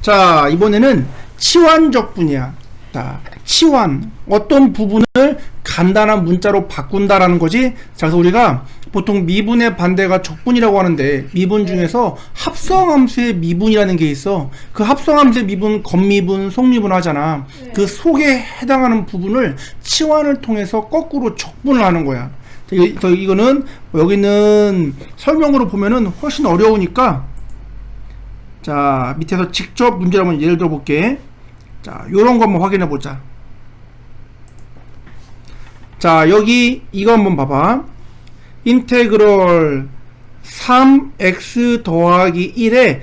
자, 이번에는 치환적분이야. 자, 치환. 어떤 부분을 간단한 문자로 바꾼다라는 거지. 자, 그래서 우리가 보통 미분의 반대가 적분이라고 하는데, 미분 중에서 합성함수의 미분이라는 게 있어. 그 합성함수의 미분, 겉미분, 속미분 하잖아. 그 속에 해당하는 부분을 치환을 통해서 거꾸로 적분을 하는 거야. 이거는 여기는 설명으로 보면은 훨씬 어려우니까, 자, 밑에서 직접 문제를 한번 예를 들어 볼게. 자, 요런 거 한번 확인해 보자. 자, 여기 이거 한번 봐봐. 인테그럴 3x 더하기 1의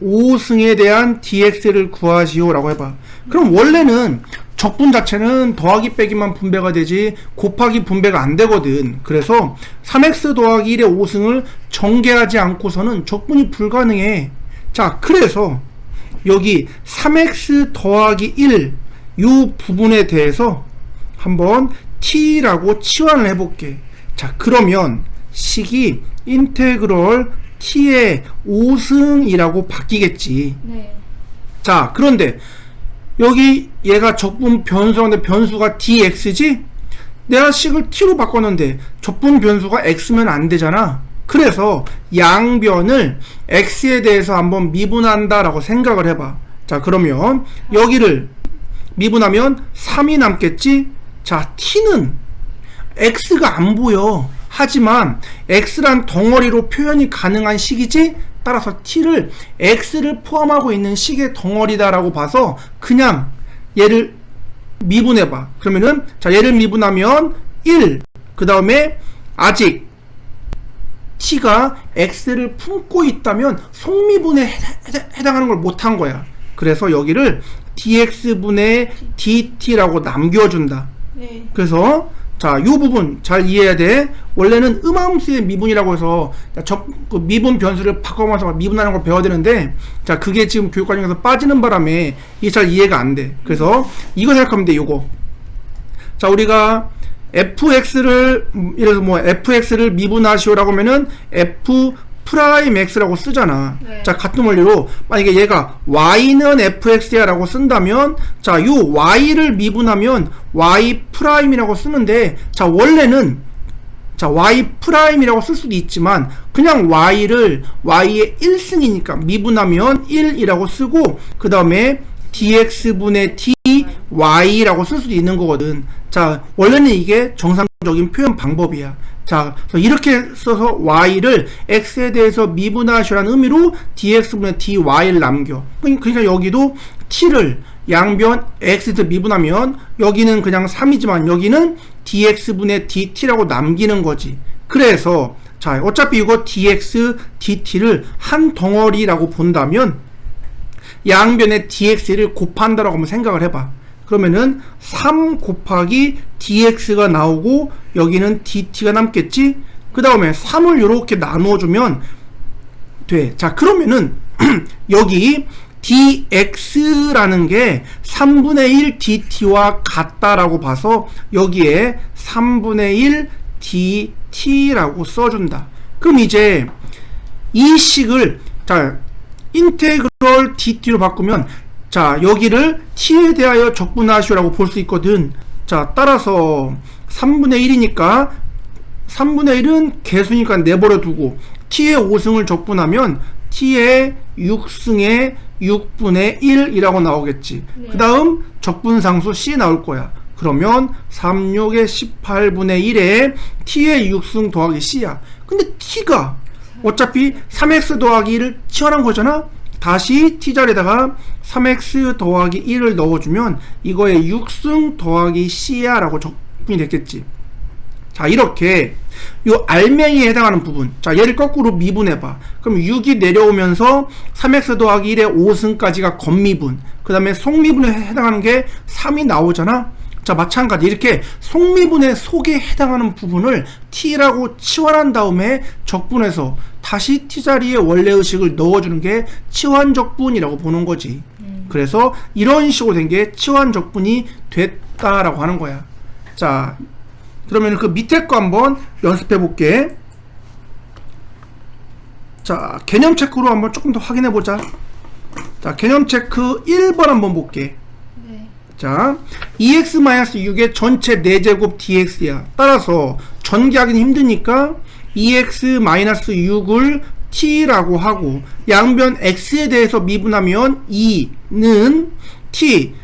5승에 대한 dx를 구하시오 라고 해봐. 그럼 원래는 적분 자체는 더하기 빼기만 분배가 되지 곱하기 분배가 안 되거든. 그래서 3x 더하기 1의 5승을 전개하지 않고서는 적분이 불가능해. 자, 그래서 여기 3x 더하기 1 요 부분에 대해서 한번 t라고 치환을 해볼게. 자, 그러면 식이 인테그럴 t의 5승이라고 바뀌겠지. 네. 자, 그런데 여기 얘가 적분 변수인데 변수가 dx지? 내가 식을 t로 바꿨는데 적분 변수가 x면 안 되잖아. 그래서 양변을 x에 대해서 한번 미분한다 라고 생각을 해봐. 자, 그러면 여기를 미분하면 3이 남겠지? 자, t는 x가 안 보여. 하지만 x란 덩어리로 표현이 가능한 식이지? 따라서 t를 x를 포함하고 있는 식의 덩어리다 라고 봐서 그냥 얘를 미분해봐. 그러면은 자, 얘를 미분하면 1, 그 다음에 아직 t가 x를 품고 있다면 속미분에 해당하는 걸 못한 거야. 그래서 여기를 dx분의 dt라고 남겨준다. 네. 그래서 자, 요 부분 잘 이해해야 돼. 원래는 음함수의 미분이라고 해서 그 미분 변수를 바꿔서 미분하는 걸 배워야 되는데, 자, 그게 지금 교육 과정에서 빠지는 바람에 이게 잘 이해가 안 돼. 그래서 이거 생각하면 돼. 요거. 자, 우리가 fx를 예를 들어서 뭐 fx를 미분하시오라고 하면은 f 프라임 x라고 쓰잖아. 네. 자, 같은 원리로 만약에 얘가 y는 fx야 라고 쓴다면, 자, 요 y를 미분하면 y 프라임이라고 쓰는데, 자, 원래는 자, y 프라임이라고 쓸 수도 있지만 그냥 y를 y의 1승이니까 미분하면 1이라고 쓰고 그 다음에 dx분의 dy라고 쓸 수도 있는 거거든. 자, 원래는 이게 정상적인 표현 방법이야. 자, 그래서 이렇게 써서 y를 x에 대해서 미분하시라는 의미로 dx분의 dy를 남겨. 그러니까 여기도 t를 양변 x에서 미분하면 여기는 그냥 3이지만 여기는 dx분의 dt라고 남기는 거지. 그래서 자, 어차피 이거 dx, dt를 한 덩어리라고 본다면 양변의 dx를 곱한다라고 한번 생각을 해봐. 그러면은 3 곱하기 dx가 나오고 여기는 dt가 남겠지? 그 다음에 3을 이렇게 나누어주면 돼. 자, 그러면은 여기 dx라는 게 3분의 1 dt와 같다라고 봐서 여기에 3분의 1 dt라고 써준다. 그럼 이제 이 식을 자, 인테그럴 dt로 바꾸면 자, 여기를 t에 대하여 적분하시오라고 볼 수 있거든. 자, 따라서 3분의 1이니까 3분의 1은 개수니까 내버려 두고 t의 5승을 적분하면 t의 6승의 6분의 1이라고 나오겠지. 네. 그 다음 적분상수 c 나올 거야. 그러면 3, 6의 18분의 1에 t의 6승 더하기 c야. 근데 t가 어차피 3x 더하기 1을 치환한 거잖아. 다시 t자리에다가 3x 더하기 1을 넣어주면 이거의 6승 더하기 c야 라고 적분이 됐겠지. 자, 이렇게 요 알맹이에 해당하는 부분, 자, 얘를 거꾸로 미분해봐. 그럼 6이 내려오면서 3x 더하기 1의 5승까지가 겉미분, 그 다음에 속미분에 해당하는 게 3이 나오잖아. 자, 마찬가지 이렇게 속미분의 속에 해당하는 부분을 t라고 치환한 다음에 적분해서 다시 t자리에 원래의 식을 넣어주는 게 치환적분이라고 보는 거지. 그래서 이런 식으로 된 게 치환적분이 됐다라고 하는 거야. 자, 그러면 그 밑에 거 한번 연습해 볼게. 자, 개념 체크로 한번 조금 더 확인해 보자. 자, 개념 체크 1번 한번 볼게. 네. 자, 2x-6의 전체 4제곱 dx야. 따라서 전개하기는 힘드니까 2x-6을 t라고 하고 양변 x에 대해서 미분하면 2는 t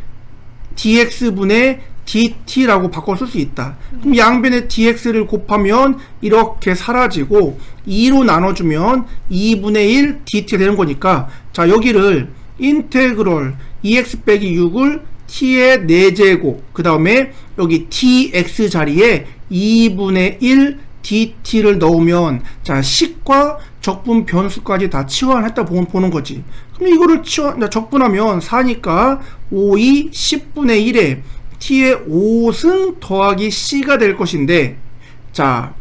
dx분의 dt라고 바꿔 쓸 수 있다. 그럼 양변에 dx를 곱하면 이렇게 사라지고 2로 나눠주면 2분의 1 dt가 되는 거니까, 자, 여기를 인테그럴 2x 빼기 6을 t의 4제곱 그 다음에 여기 dx 자리에 2분의 1 dt를 넣으면, 자, 식과 적분 변수까지 다 치환했다 보는 거지. 그럼 이거를 적분하면 4니까 5, 2, 10분의 1에 t의 5승 더하기 c가 될 것인데, 자,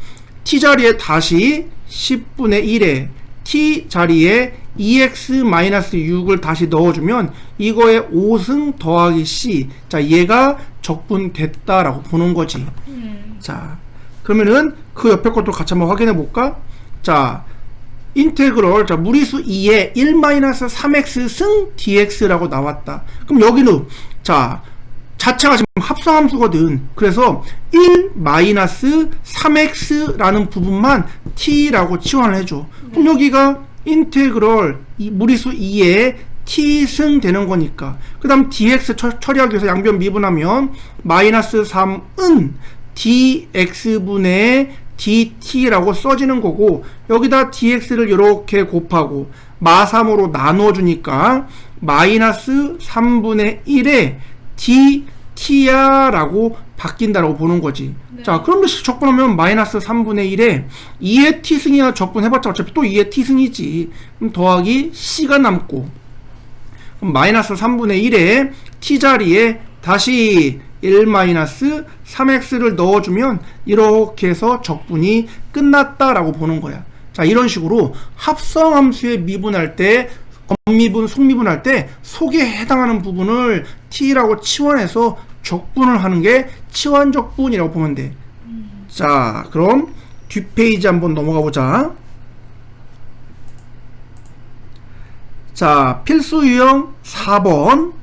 t 자리에 다시 10분의 1에 t 자리에 2x-6을 다시 넣어주면 이거의 5승 더하기 c, 자, 얘가 적분됐다라고 보는 거지. 자, 그러면은 그 옆에 것도 같이 한번 확인해 볼까? 자, 인테그럴, 자, 무리수 2에 1-3x 승 dx라고 나왔다. 그럼 여기는, 자, 자체가 지금 합성함수거든. 그래서 1-3x라는 부분만 t라고 치환을 해줘. 그럼 여기가 인테그럴 무리수 2에 t승 되는 거니까, 그 다음 dx 처리하기 위해서 양변 미분하면 -3은 dx분의 dt라고 써지는 거고, 여기다 dx를 이렇게 곱하고 마3으로 나눠주니까 -3분의 1에 dt야 라고 바뀐다라고 보는 거지. 네. 자, 그럼 적분하면 -3분의 1에 2의 t승이야 적분해봤자 어차피 또 2의 t승이지. 그럼 더하기 c가 남고, 그럼 -3분의 1에 t 자리에 다시 1-3x를 넣어주면 이렇게 해서 적분이 끝났다라고 보는 거야. 자, 이런 식으로 합성함수에 미분할 때, 건미분, 속미분할 때 속에 해당하는 부분을 t라고 치환해서 적분을 하는 게 치환적분이라고 보면 돼. 자, 그럼 뒷페이지 한번 넘어가 보자. 자, 필수 유형 4번.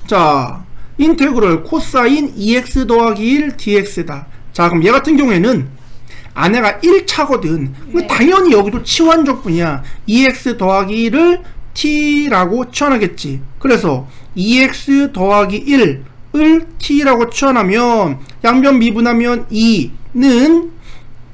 자, 인테그럴 코사인 2x 더하기 1 dx다. 자, 그럼 얘 같은 경우에는 안에가 1차거든. 네. 당연히 여기도 치환적분이야. 2x 더하기 1을 t라고 치환하겠지. 그래서 2x 더하기 1을 t라고 치환하면 양변 미분하면 2는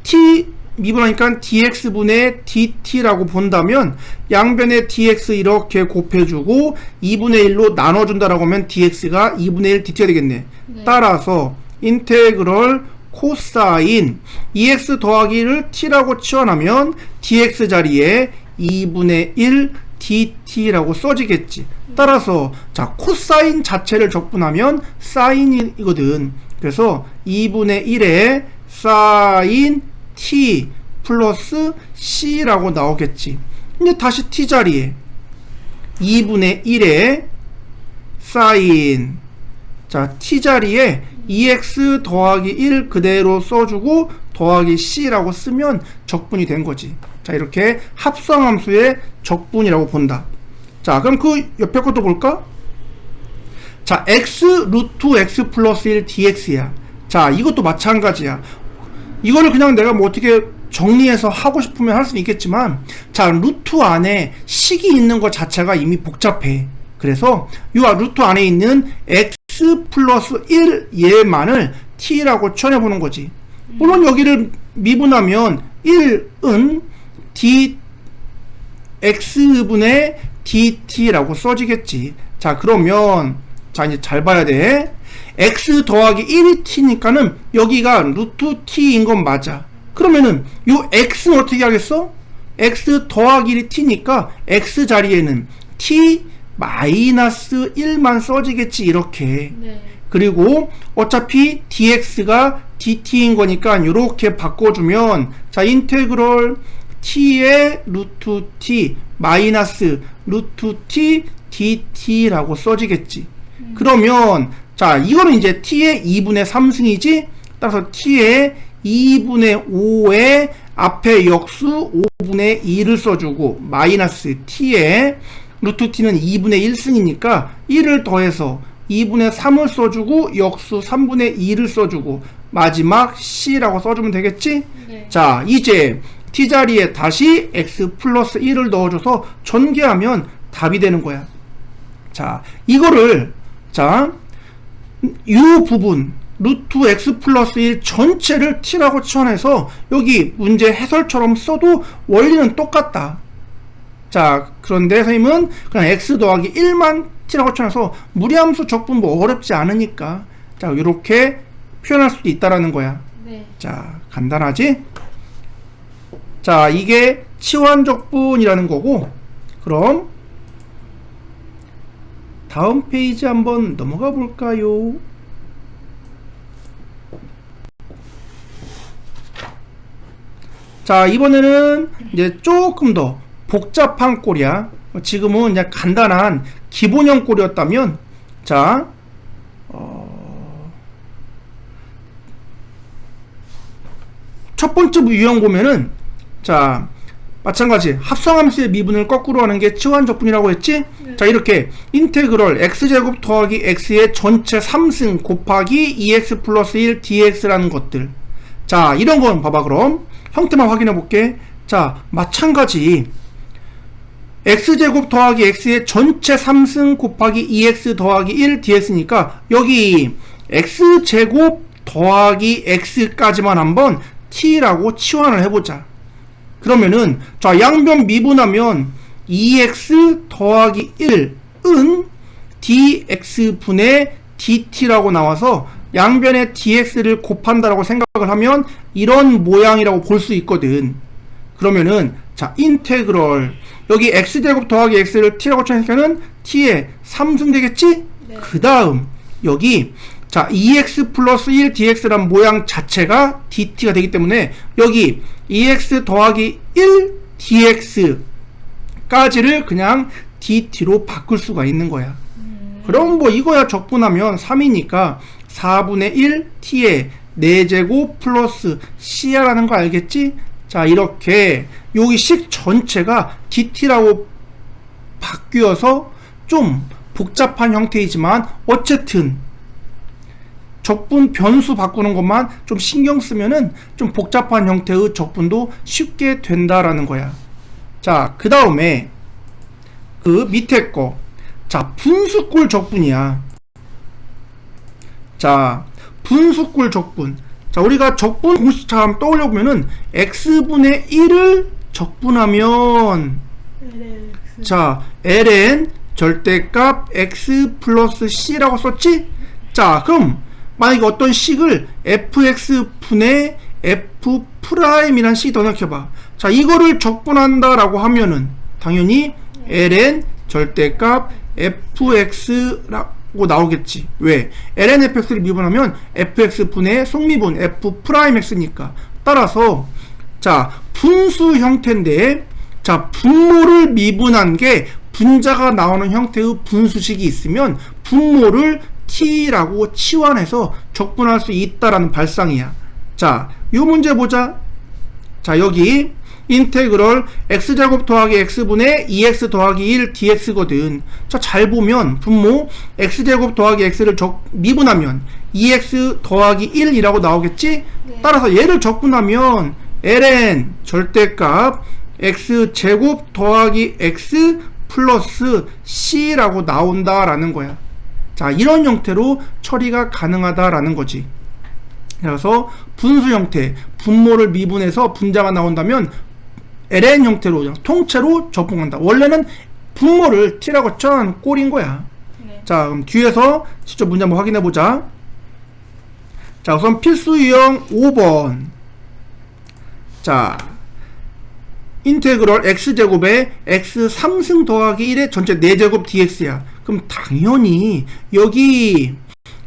t 미분하니까 dx분의 dt라고 본다면 양변에 dx 이렇게 곱해주고 2분의 1로 나눠준다라고 하면 dx가 2분의 1 dt가 되겠네. 네. 따라서 인테그럴 코사인 2x 더하기 1을 t라고 치환하면 dx 자리에 2분의 1 dt라고 써지겠지. 따라서, 자, 코사인 자체를 적분하면 사인이거든. 그래서 2분의 1에 사인 t 플러스 c라고 나오겠지. 이제 다시 t 자리에 2분의 1에 사인, 자, t 자리에 2x 더하기 1 그대로 써주고 더하기 c라고 쓰면 적분이 된 거지. 자, 이렇게 합성함수의 적분이라고 본다. 자, 그럼 그 옆에 것도 볼까? 자, x 루트 x 플러스 1 dx야. 자, 이것도 마찬가지야. 이거를 그냥 내가 뭐 어떻게 정리해서 하고 싶으면 할 수는 있겠지만, 자, 루트 안에 식이 있는 것 자체가 이미 복잡해. 그래서 이 루트 안에 있는 x 플러스 1 얘만을 t라고 치환해보는 거지. 물론 여기를 미분하면 1은 x분의 dt라고 써지겠지. 자, 그러면, 자, 이제 잘 봐야 돼. x 더하기 1이 t니까는 여기가 루트 t인 건 맞아. 그러면은 요 x는 어떻게 하겠어? x 더하기 1이 t니까 x 자리에는 t 마이너스 1만 써지겠지, 이렇게. 네. 그리고 어차피 dx가 dt인 거니까 이렇게 바꿔주면, 자, 인테그럴 t의 루트 t 마이너스 루트 t dt라고 써지겠지. 그러면, 자, 이거는 이제 t의 2분의 3승이지. 따라서 t의 2분의 5의 앞에 역수 5분의 2를 써주고 마이너스 t의 루트 t는 2분의 1승이니까 1을 더해서 2분의 3을 써주고 역수 3분의 2를 써주고 마지막 c라고 써주면 되겠지? 네. 자, 이제 t자리에 다시 x 플러스 1을 넣어줘서 전개하면 답이 되는 거야. 자, 이거를 자, 이 부분 루트 x 플러스 1 전체를 t라고 치환해서 여기 문제 해설처럼 써도 원리는 똑같다. 자, 그런데 선생님은 그냥 x 더하기 1만 t라고 치환해서 무리함수 적분 뭐 어렵지 않으니까 자, 이렇게 표현할 수도 있다라는 거야. 네. 자, 간단하지? 자, 이게 치환적분이라는 거고, 그럼 다음 페이지 한번 넘어가 볼까요? 자, 이번에는 이제 조금 더 복잡한 꼴이야. 지금은 그냥 간단한 기본형 꼴이었다면, 자, 첫 번째 유형 보면은, 자, 마찬가지 합성함수의 미분을 거꾸로 하는 게 치환적분이라고 했지? 네. 자, 이렇게 인테그럴 x제곱 더하기 x의 전체 3승 곱하기 2x 플러스 1 dx라는 것들. 자, 이런 건 봐봐. 그럼 형태만 확인해 볼게. 자, 마찬가지 x제곱 더하기 x의 전체 3승 곱하기 2x 더하기 1 dx니까 여기 x제곱 더하기 x까지만 한번 t라고 치환을 해보자. 그러면은 자, 양변 미분하면 2x 더하기 1은 dx분의 dt라고 나와서 양변에 dx를 곱한다라고 생각을 하면 이런 모양이라고 볼 수 있거든. 그러면은 자, 인테그럴 여기 x제곱 더하기 x를 t라고 치니까는 t의 3승 되겠지? 네. 그 다음 여기 자, 2x 플러스 1 dx란 모양 자체가 dt가 되기 때문에 여기 2x 더하기 1 dx까지를 그냥 dt로 바꿀 수가 있는 거야. 그럼 뭐 이거야 적분하면 3이니까 4분의 1 t의 4제곱 플러스 c야라는 거 알겠지? 자, 이렇게 여기 식 전체가 dt라고 바뀌어서 좀 복잡한 형태이지만 어쨌든 적분 변수 바꾸는 것만 좀 신경 쓰면은 좀 복잡한 형태의 적분도 쉽게 된다라는 거야. 자, 그 다음에 그 밑에 거. 자, 분수꼴 적분이야. 자, 분수꼴 적분. 자, 우리가 적분 공식처럼 떠올려 보면은 x분의 1을 적분하면 자, ln 절대값 x 플러스 c라고 썼지? 자, 그럼 만약에 어떤 식을 fx분의 f'이란 식이 더 넣혀봐. 자, 이거를 적분한다라고 하면은 당연히 ln 절대값 fx라고 나오겠지. 왜? ln fx를 미분하면 fx분의 속미분 f'x니까. 따라서 자, 분수 형태인데 자, 분모를 미분한 게 분자가 나오는 형태의 분수식이 있으면 분모를 t라고 치환해서 적분할 수 있다라는 발상이야. 자, 이 문제 보자. 자, 여기 인테그럴 x제곱 더하기 x분의 2x 더하기 1 dx거든. 자, 잘 보면 분모 x제곱 더하기 x를 미분하면 2x 더하기 1이라고 나오겠지? 네. 따라서 얘를 적분하면 ln 절대값 x제곱 더하기 x 플러스 c라고 나온다라는 거야. 자, 이런 형태로 처리가 가능하다라는 거지. 그래서 분수 형태, 분모를 미분해서 분자가 나온다면 ln 형태로 그냥 통째로 적분한다. 원래는 분모를 t라고 쳐한 꼴인 거야. 네. 자, 그럼 뒤에서 직접 문제 한번 확인해 보자. 자, 우선 필수 유형 5번. 자, 인테그럴 x제곱에 x 3승 더하기 1의 전체 4제곱 dx야. 그럼 당연히 여기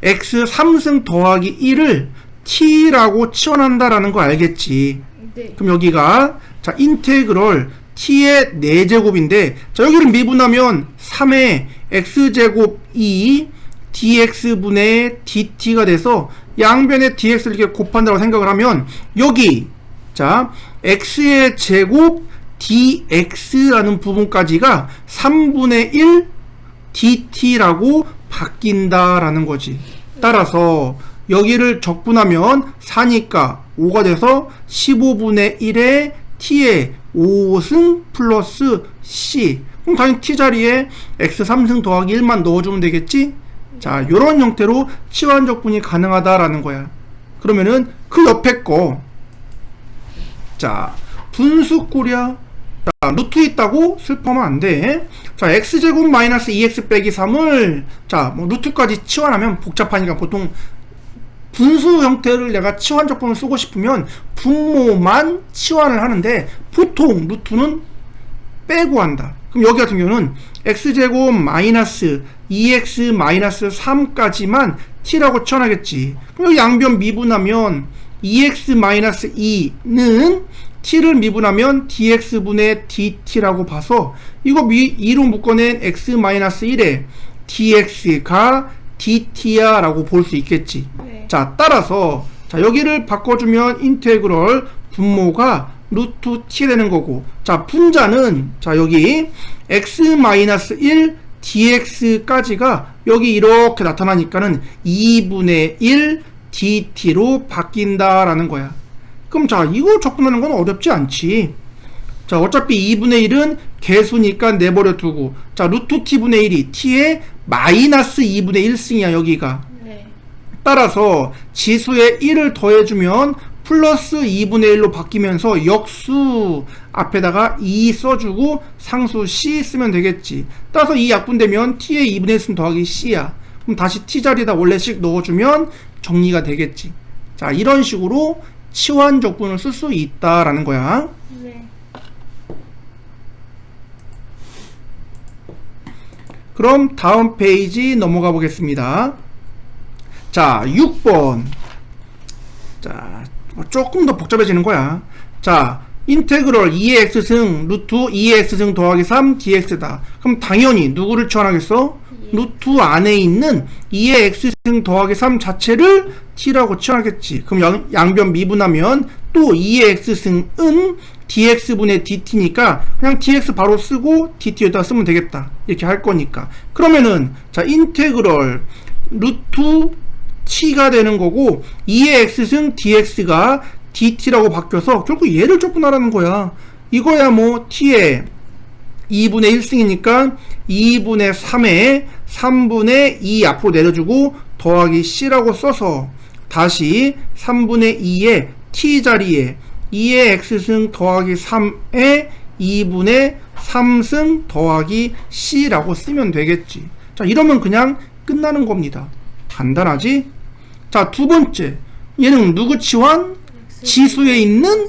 x 3승 더하기 1을 t라고 치환한다라는 거 알겠지? 네. 그럼 여기가 자, 인테그럴 t의 4제곱인데 자, 여기를 미분하면 3의 x제곱 2 dx분의 dt가 돼서 양변의 dx를 이렇게 곱한다고 생각을 하면 여기 자, x의 제곱 dx라는 부분까지가 3분의 1 dt라고 바뀐다라는 거지. 따라서 여기를 적분하면 4니까 5가 돼서 15분의 1의 t의 5승 플러스 c. 그럼 당연히 t 자리에 x 3승 더하기 1만 넣어주면 되겠지? 자, 요런 형태로 치환 적분이 가능하다라는 거야. 그러면은 그 옆에 거, 자, 분수꼴이야. 자, 루트 있다고 슬퍼하면 안 돼. 자, x제곱 마이너스 2x 빼기 3을, 자, 뭐 루트까지 치환하면 복잡하니까 보통 분수 형태를 내가 치환 적분을 쓰고 싶으면 분모만 치환을 하는데 보통 루트는 빼고 한다. 그럼 여기 같은 경우는 x제곱 마이너스 2x 마이너스 3까지만 t라고 치환하겠지. 그럼 여기 양변 미분하면 2x 마이너스 2는 t를 미분하면 dx분의 dt라고 봐서 이거 2로 묶어낸 x 마이너스 1에 dx가 dt야 라고 볼 수 있겠지. 네. 자, 따라서 자, 여기를 바꿔주면 인테그럴 분모가 루트 t 되는 거고, 자, 분자는 자, 여기 x 마이너스 1 dx까지가 여기 이렇게 나타나니까는 2분의 1 dt로 바뀐다라는 거야. 그럼 자, 이거 적분하는 건 어렵지 않지. 자, 어차피 2분의 1은 개수니까 내버려 두고, 자, 루트 t분의 1이 t의 마이너스 2분의 1승이야 여기가. 네. 따라서 지수에 1을 더해주면 플러스 2분의 1로 바뀌면서 역수 앞에다가 2 써주고 상수 c 쓰면 되겠지. 따라서 이 약분되면 t의 2분의 1승 더하기 c야. 그럼 다시 t 자리에다 원래식 넣어주면 정리가 되겠지. 자, 이런 식으로 치환 적분을 쓸 수 있다라는 거야. 네. 그럼 다음 페이지 넘어가 보겠습니다. 자, 6번. 자, 조금 더 복잡해지는 거야. 자, 인테그럴 2의 x승 루트 2의 x승 더하기 3 dx다. 그럼 당연히 누구를 치환하겠어? 루트 안에 있는 2의 x승 더하기 3 자체를 t라고 치환하겠지. 그럼 양변 미분하면 또 2의 x승은 dx분의 dt니까 그냥 dx 바로 쓰고 dt에다 쓰면 되겠다. 이렇게 할 거니까. 그러면은 자, 인테그럴 루트 t가 되는 거고 2의 x승 dx가 dt라고 바뀌어서 결국 얘를 적분하라는 거야. 이거야 뭐 t의 2분의 1승이니까 2분의 3에 3분의 2 앞으로 내려주고 더하기 c라고 써서 다시 3분의 2의 t 자리에 2의 x승 더하기 3에 2분의 3승 더하기 c라고 쓰면 되겠지. 자, 이러면 그냥 끝나는 겁니다. 간단하지? 자, 두 번째, 얘는 누구 치환? 지수에 있는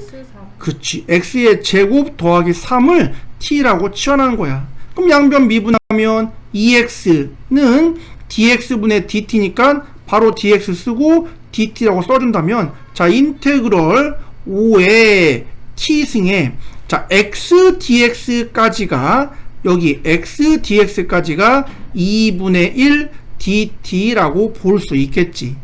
그치, x의 제곱 더하기 3을 t라고 치환하는 거야. 그럼 양변 미분하면 2x는 dx분의 dt니까 바로 dx 쓰고 dt라고 써준다면, 자, 인테그럴 5의 t승에 자, x dx까지가 여기 x dx까지가 2분의 1 dt라고 볼 수 있겠지.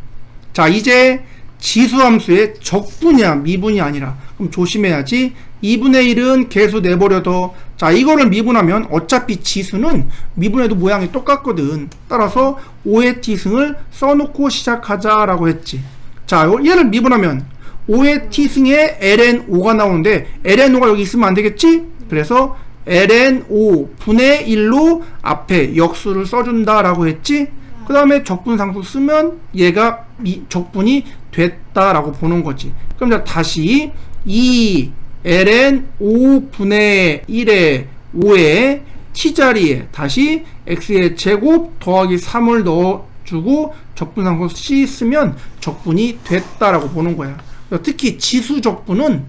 자, 이제 지수함수의 적분이야 미분이 아니라. 그럼 조심해야지. 2분의 1은 계수 내버려둬. 자, 이거를 미분하면 어차피 지수는 미분해도 모양이 똑같거든. 따라서 5의 t승을 써놓고 시작하자라고 했지. 자, 얘를 미분하면 5의 t승에 ln5가 나오는데 ln5가 여기 있으면 안 되겠지? 그래서 ln5 분의 1로 앞에 역수를 써준다라고 했지? 그 다음에 적분상수 쓰면 얘가 적분이 됐다라고 보는 거지. 그럼 자, 다시 이 ln5 분의 1의 5의 t자리에 다시 x의 제곱 더하기 3을 넣어주고 적분상수 c 쓰면 적분이 됐다라고 보는 거야. 특히 지수 적분은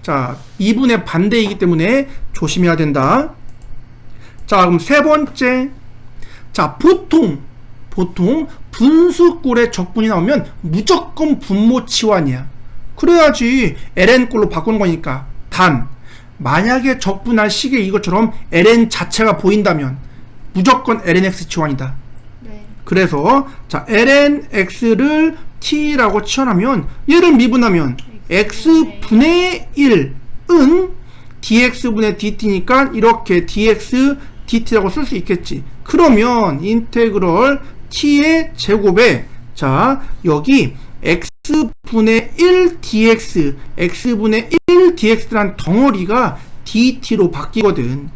자, 미분의 반대이기 때문에 조심해야 된다. 자, 그럼 세 번째. 자, 보통 분수꼴의 적분이 나오면 무조건 분모 치환이야. 그래야지 ln꼴로 바꾸는 거니까. 단, 만약에 적분할 시기에 이것처럼 ln 자체가 보인다면 무조건 lnx 치환이다. 네. 그래서 자, lnx를 t라고 치환하면 얘를 미분하면 x분의 1은 dx분의 dt니까 이렇게 dx dt라고 쓸 수 있겠지. 그러면 인테그럴 t의 제곱에 자 여기 x분의 1 dx x분의 1 dx란 덩어리가 dt로 바뀌거든.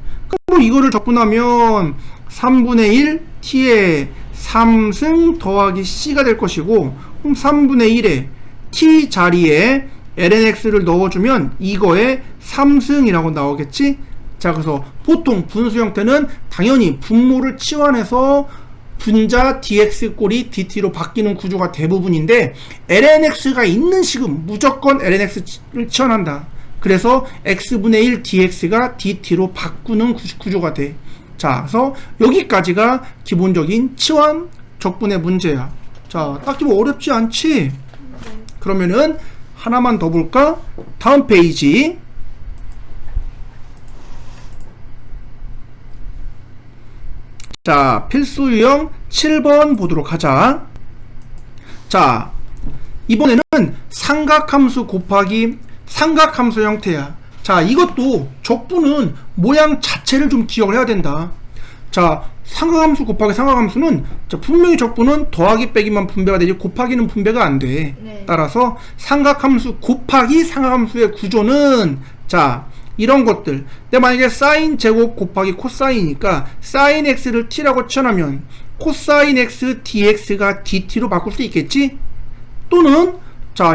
그럼 이거를 적분하면 3분의 1 t의 3승 더하기 c가 될 것이고, 그럼 3분의 1에 t 자리에 lnx를 넣어주면 이거에 3승이라고 나오겠지. 자, 그래서 보통 분수 형태는 당연히 분모를 치환해서 분자 dx 꼴이 dt로 바뀌는 구조가 대부분인데, lnx가 있는 식은 무조건 lnx를 치환한다. 그래서 x분의 1 dx가 dt로 바꾸는 구조가 돼. 자, 그래서 여기까지가 기본적인 치환 적분의 문제야. 자, 딱히 뭐 어렵지 않지? 그러면은 하나만 더 볼까? 다음 페이지. 자, 필수 유형 7번 보도록 하자. 자, 이번에는 삼각함수 곱하기 삼각함수 형태야. 자, 이것도 적분은 모양 자체를 좀 기억을 해야 된다. 자, 삼각함수 곱하기 삼각함수는 자, 분명히 적분은 더하기 빼기만 분배가 되지 곱하기는 분배가 안 돼. 네. 따라서 삼각함수 곱하기 삼각함수의 구조는 자, 이런 것들. 내가 만약에 사인 제곱 곱하기 코사인이니까 사인 x를 t라고 치환하면 코사인 x dx가 dt로 바꿀 수 있겠지? 또는 자,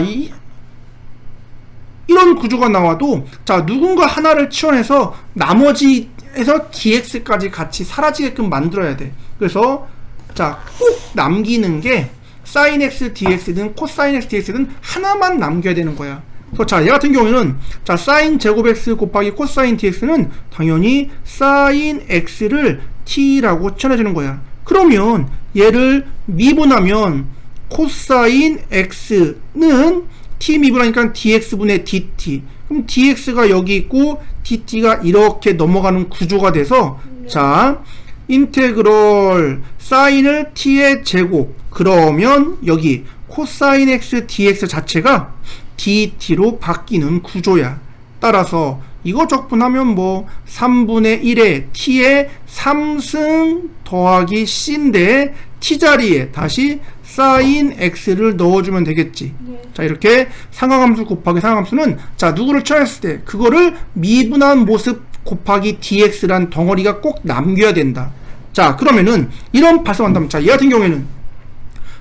이런 구조가 나와도 자, 누군가 하나를 치환해서 나머지에서 dx까지 같이 사라지게끔 만들어야 돼. 그래서 자, 꼭 남기는 게 sin x dx든 코사인 x dx든 하나만 남겨야 되는 거야. 그래서 자, 얘 같은 경우에는 자, sin 제곱 x 곱하기 코사인 dx는 당연히 sin x를 t라고 치환해 주는 거야. 그러면 얘를 미분하면 코사인 x는 t 미분하니까 dx분의 dt. 그럼 dx가 여기 있고 dt가 이렇게 넘어가는 구조가 돼서 자, 인테그럴 사인을 t의 제곱, 그러면 여기 코사인 x dx 자체가 dt로 바뀌는 구조야. 따라서 이거 적분하면 뭐 3분의 1에 t의 3승 더하기 c인데 t 자리에 다시 sin x를 넣어주면 되겠지. 네. 자, 이렇게 삼각함수 곱하기 삼각함수는 자, 누구를 치환했을 때 그거를 미분한 모습 곱하기 dx란 덩어리가 꼭 남겨야 된다. 자, 그러면은 이런 발생한다면 자, 얘 같은 경우에는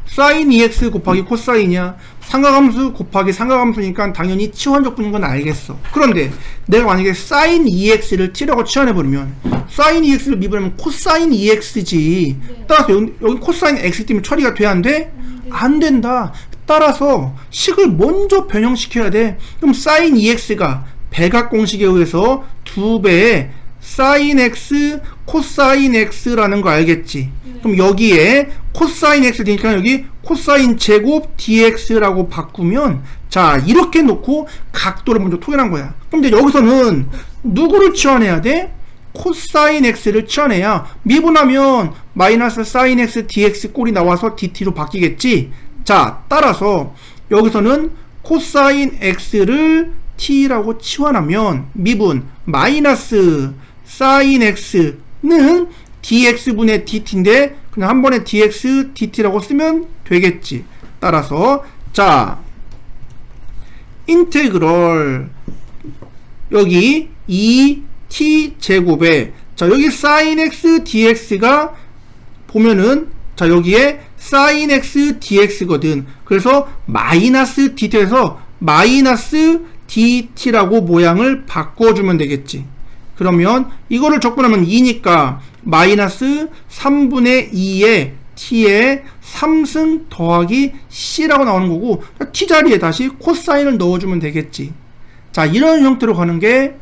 sin 2x 곱하기 코사인이야. 삼각함수 곱하기 삼각함수니까 당연히 치환적분인 건 알겠어. 그런데 내가 만약에 sin 2x를 t라고 치환해버리면 sin 2x를 미분하면 코사인 2x지. 네. 따라서 여기 코사인 x 때문에 처리가 돼? 안 돼? 안 된다. 따라서 식을 먼저 변형시켜야 돼. 그럼 sin 2x가 백악공식에 의해서 2배의 sin x 코사인 x라는 거 알겠지? 네. 그럼 여기에 코사인 x 되니까 여기 코사인 제곱 dx라고 바꾸면 자, 이렇게 놓고 각도를 먼저 토해낸 거야. 그럼 이제 여기서는 누구를 치환해야 돼? 코사인 x를 치환해야 미분하면 마이너스 sin x dx 꼴이 나와서 dt로 바뀌겠지. 자, 따라서 여기서는 코사인 x를 t라고 치환하면 미분 마이너스 sin x는 dx분의 dt인데 그냥 한 번에 dx dt라고 쓰면 되겠지. 따라서 자, 인테그럴 여기 2t 제곱에 자, 여기 sin x dx가 보면은 자, 여기에 sin x dx거든. 그래서 마이너스 dt에서 마이너스 dt라고 모양을 바꿔주면 되겠지. 그러면 이거를 적분하면 2니까 마이너스 3분의 2의 t에 3승 더하기 c라고 나오는 거고 t 자리에 다시 코사인을 넣어주면 되겠지. 자, 이런 형태로 가는 게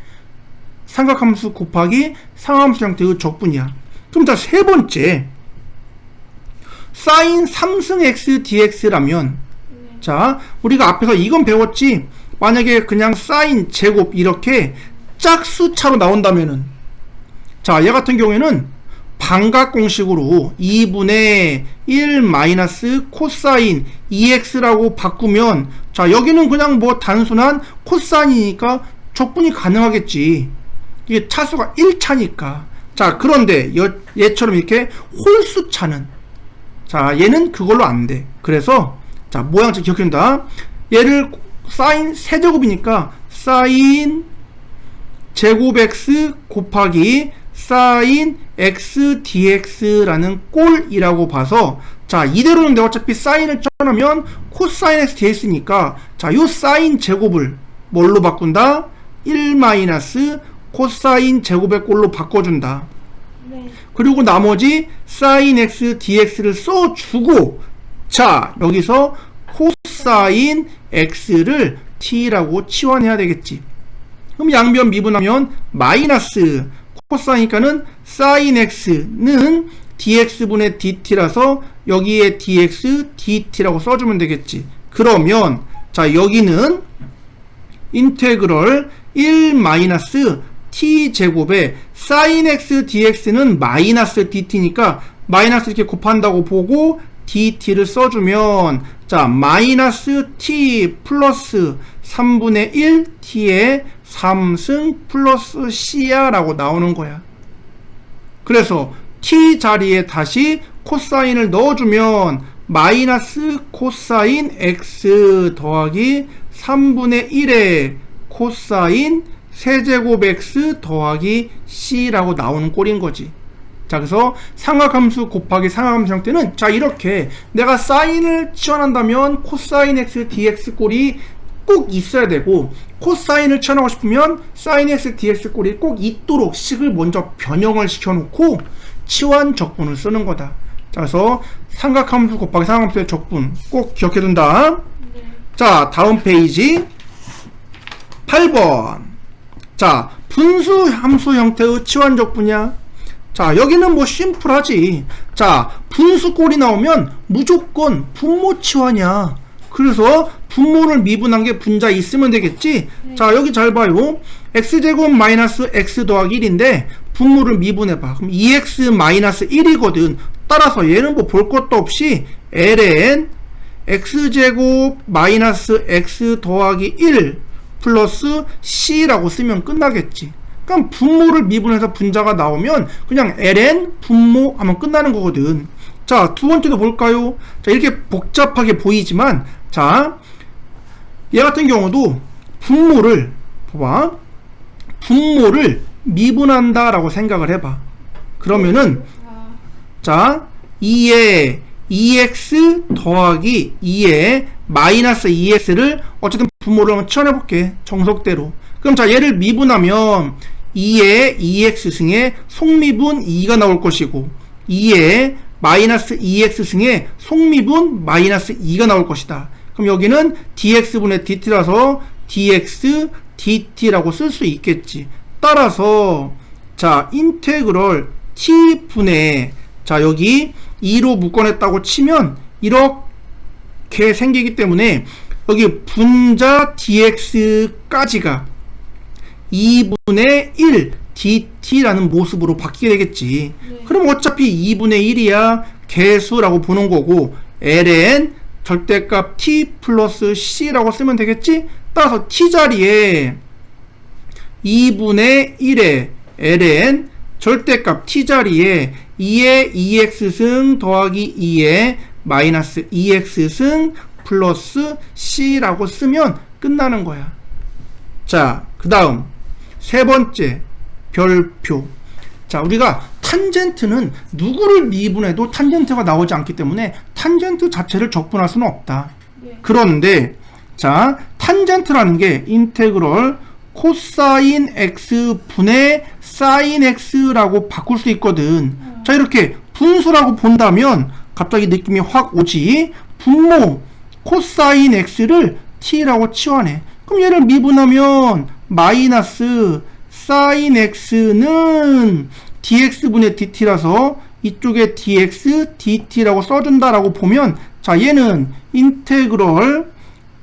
삼각함수 곱하기 삼각함수 형태의 적분이야. 그럼 자, 세 번째 sin 3승 x dx라면 자, 우리가 앞에서 이건 배웠지. 만약에 그냥 sin 제곱 이렇게 짝수차로 나온다면은 자, 얘 같은 경우에는 반각공식으로 2분의 1 마이너스 코사인 2x라고 바꾸면 자, 여기는 그냥 뭐 단순한 코사인이니까 적분이 가능하겠지. 이게 차수가 1차니까. 자, 그런데 얘처럼 이렇게 홀수 차는, 자, 얘는 그걸로 안 돼. 그래서 자, 모양처럼 기억해준다. 얘를 사인 세제곱이니까 사인 제곱 x 곱하기 사인 x dx라는 꼴이라고 봐서, 자, 이대로는 내가 어차피 사인을 쳐놓으면 코사인 x dx니까, 자, 요 사인 제곱을 뭘로 바꾼다? 1 마이너스 코사인 제곱의 꼴로 바꿔준다. 네. 그리고 나머지 사인 x dx를 써주고, 자, 여기서 코사인 x를 t라고 치환해야 되겠지. 그럼 양변 미분하면 마이너스 코사이니까는 사인 x는 dx분의 dt라서 여기에 dx dt라고 써주면 되겠지. 그러면 자, 여기는 인테그럴 1 마이너스 t제곱에 사인 x dx는 마이너스 dt니까 마이너스 이렇게 곱한다고 보고 dt를 써주면, 자, 마이너스 t 플러스 3분의 1 t의 3승 플러스 c야 라고 나오는 거야. 그래서 t 자리에 다시 코사인을 넣어주면 마이너스 코사인 x 더하기 3분의 1의 코사인 세제곱 x 더하기 c라고 나오는 꼴인 거지. 자, 그래서 삼각함수 곱하기 삼각함수 형태는, 자, 이렇게 내가 사인을 치환한다면 코사인 x dx 꼴이 꼭 있어야 되고, 코사인을 치환하고 싶으면 사인 x dx 꼴이 꼭 있도록 식을 먼저 변형을 시켜놓고 치환 적분을 쓰는 거다. 자, 그래서 삼각함수 곱하기 삼각함수의 적분 꼭 기억해둔다. 네. 자, 다음 페이지 8번. 자, 분수 함수 형태의 치환 적분이야. 자, 여기는 뭐 심플하지. 자, 분수 꼴이 나오면 무조건 분모 치환이야. 그래서 분모를 미분한 게 분자 있으면 되겠지. 네. 자, 여기 잘 봐요. x제곱 마이너스 x 더하기 1인데 분모를 미분해봐. 그럼 2x 마이너스 1이거든. 따라서 얘는 뭐 볼 것도 없이 ln x제곱 마이너스 x 더하기 1 플러스 c라고 쓰면 끝나겠지. 그럼 분모를 미분해서 분자가 나오면 그냥 ln 분모 하면 끝나는 거거든. 자, 두 번째도 볼까요? 자, 이렇게 복잡하게 보이지만, 자, 얘 같은 경우도 분모를 봐봐, 분모를 미분한다 라고 생각을 해봐. 그러면은 자, 2에 2x 더하기 2에 마이너스 2x를 어쨌든 분모를 한번 치환해볼게. 정석대로. 그럼 자, 얘를 미분하면 2에 2x 승에 속미분 2가 나올 것이고, 2에 마이너스 2x 승에 속미분 마이너스 2가 나올 것이다. 그럼 여기는 dx분의 dt라서 dx dt라고 쓸 수 있겠지. 따라서 자, 인테그럴 t분의, 자, 여기 2로 묶어냈다고 치면 이렇게 생기기 때문에 여기 분자 dx까지가 2분의 1 dt라는 모습으로 바뀌게 되겠지. 네. 그럼 어차피 2분의 1이야 개수라고 보는 거고, ln 절대값 t 플러스 c라고 쓰면 되겠지. 따라서 t 자리에 2분의 1의 ln 절대값 t 자리에 2의 2x승 더하기 2의 마이너스 2x승 플러스 c라고 쓰면 끝나는 거야. 자, 그 다음 세 번째 별표. 자, 우리가 탄젠트는 누구를 미분해도 탄젠트가 나오지 않기 때문에 탄젠트 자체를 적분할 수는 없다. 네. 그런데 자, 탄젠트라는 게 인테그럴 코사인 x 분의 사인 x라고 바꿀 수 있거든. 자, 이렇게 분수라고 본다면 갑자기 느낌이 확 오지. 분모 코사인 x를 t라고 치환해. 그럼 얘를 미분하면 마이너스 사인 x는 dx분의 dt라서 이쪽에 dx dt라고 써준다라고 보면, 자, 얘는 인테그럴,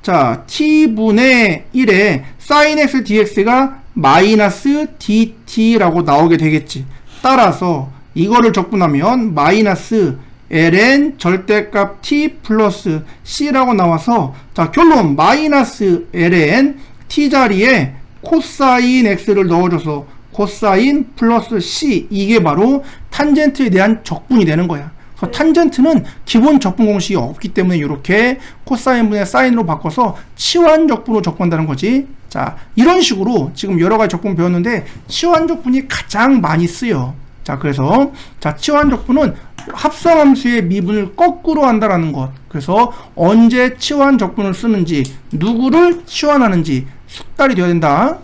자, t분의 1에 사인 x dx가 마이너스 dt라고 나오게 되겠지. 따라서 이거를 적분하면 마이너스 ln 절대값 t 플러스 c라고 나와서, 자, 결론 마이너스 ln t 자리에 코사인 x를 넣어줘서 코사인 플러스 C, 이게 바로 탄젠트에 대한 적분이 되는 거야. 그래서 탄젠트는 기본 적분 공식이 없기 때문에 이렇게 코사인분의 사인으로 바꿔서 치환 적분으로 적분한다는 거지. 자, 이런 식으로 지금 여러 가지 적분 배웠는데 치환 적분이 가장 많이 쓰여. 자, 그래서 자, 치환 적분은 합성함수의 미분을 거꾸로 한다라는 것. 그래서 언제 치환 적분을 쓰는지, 누구를 치환하는지 숙달이 되어야 된다.